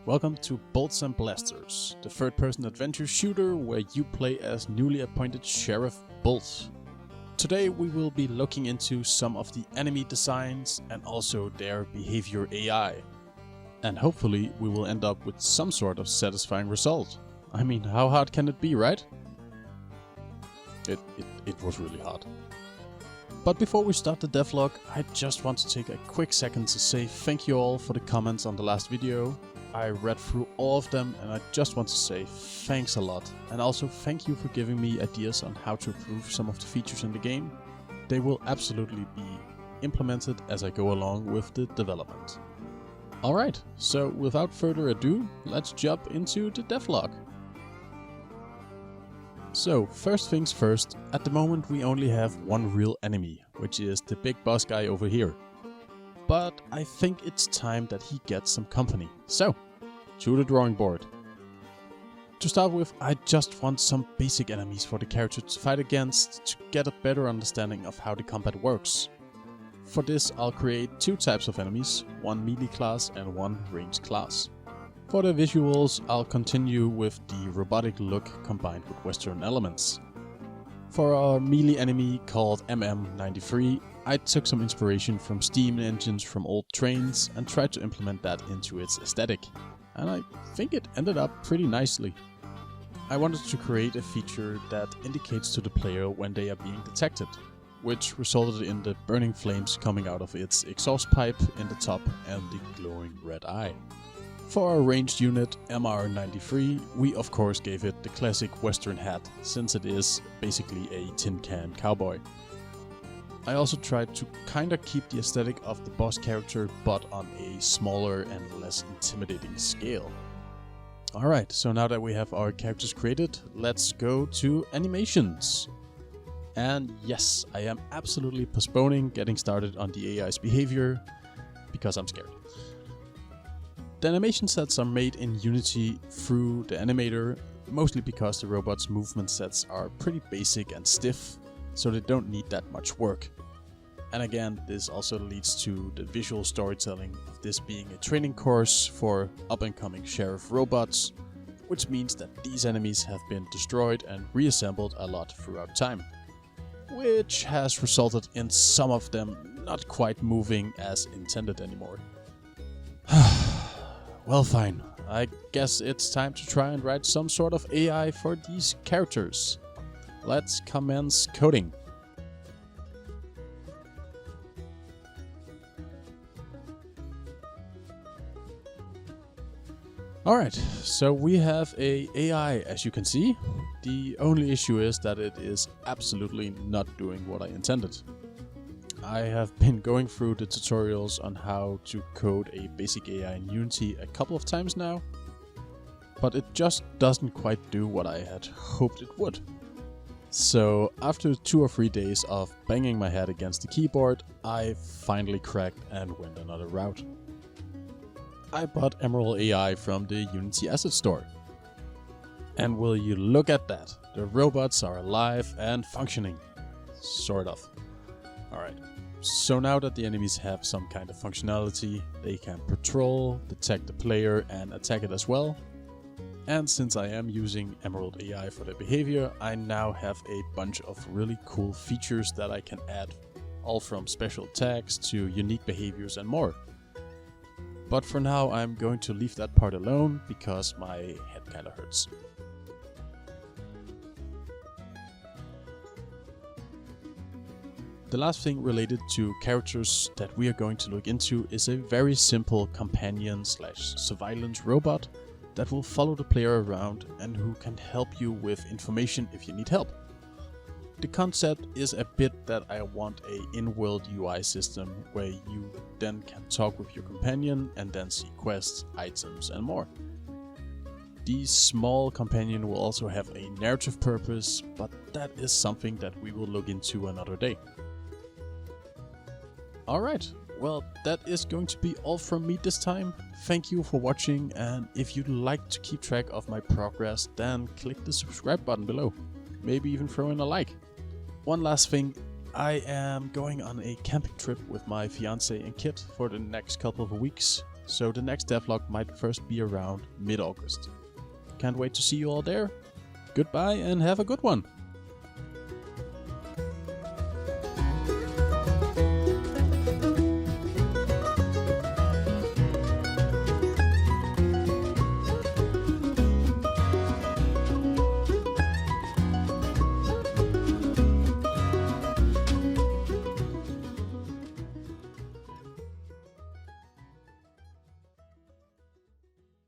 Welcome to Bolts and Blasters, the third-person adventure shooter where you play as newly appointed Sheriff Bolt. Today we will be looking into some of the enemy designs and also their behavior AI. And hopefully we will end up with some sort of satisfying result. I mean, how hard can it be, right? It was really hard. But before we start the devlog, I just want to take a quick second to say thank you all for the comments on the last video. I read through all of them and I just want to say thanks a lot. And also thank you for giving me ideas on how to improve some of the features in the game. They will absolutely be implemented as I go along with the development. Alright, so without further ado, let's jump into the devlog. So, first things first, at the moment we only have one real enemy, which is the big boss guy over here. But I think it's time that he gets some company. So, to the drawing board. To start with, I just want some basic enemies for the character to fight against to get a better understanding of how the combat works. For this I'll create two types of enemies, one melee class and one ranged class. For the visuals, I'll continue with the robotic look combined with Western elements. For our melee enemy called MM93, I took some inspiration from steam engines from old trains and tried to implement that into its aesthetic. And I think it ended up pretty nicely. I wanted to create a feature that indicates to the player when they are being detected, which resulted in the burning flames coming out of its exhaust pipe in the top and the glowing red eye. For our ranged unit, MR93, we of course gave it the classic Western hat, since it is basically a tin can cowboy. I also tried to kinda keep the aesthetic of the boss character, but on a smaller and less intimidating scale. Alright, so now that we have our characters created, let's go to animations. And yes, I am absolutely postponing getting started on the AI's behavior, because I'm scared. The animation sets are made in Unity through the animator, mostly because the robot's movement sets are pretty basic and stiff, so they don't need that much work. And again, this also leads to the visual storytelling of this being a training course for up-and-coming sheriff robots, which means that these enemies have been destroyed and reassembled a lot throughout time, which has resulted in some of them not quite moving as intended anymore. Well, fine. I guess it's time to try and write some sort of AI for these characters. Let's commence coding. Alright, so we have a AI, as you can see. The only issue is that it is absolutely not doing what I intended. I have been going through the tutorials on how to code a basic AI in Unity a couple of times now, but it just doesn't quite do what I had hoped it would. So after 2 or 3 days of banging my head against the keyboard, I finally cracked and went another route. I bought Emerald AI from the Unity Asset Store. And will you look at that, the robots are alive and functioning. Sort of. Alright, so now that the enemies have some kind of functionality, they can patrol, detect the player and attack it as well. And since I am using Emerald AI for their behavior, I now have a bunch of really cool features that I can add, all from special tags to unique behaviors and more. But for now I'm going to leave that part alone because my head kinda hurts. The last thing related to characters that we are going to look into is a very simple companion/surveillance robot that will follow the player around and who can help you with information if you need help. The concept is a bit that I want a in-world UI system where you then can talk with your companion and then see quests, items and more. The small companion will also have a narrative purpose, but that is something that we will look into another day. Alright, well that is going to be all from me this time. Thank you for watching, and if you'd like to keep track of my progress, then click the subscribe button below. Maybe even throw in a like. One last thing, I am going on a camping trip with my fiance and kid for the next couple of weeks. so the next devlog might first be around mid-August. Can't wait to see you all there. Goodbye and have a good one!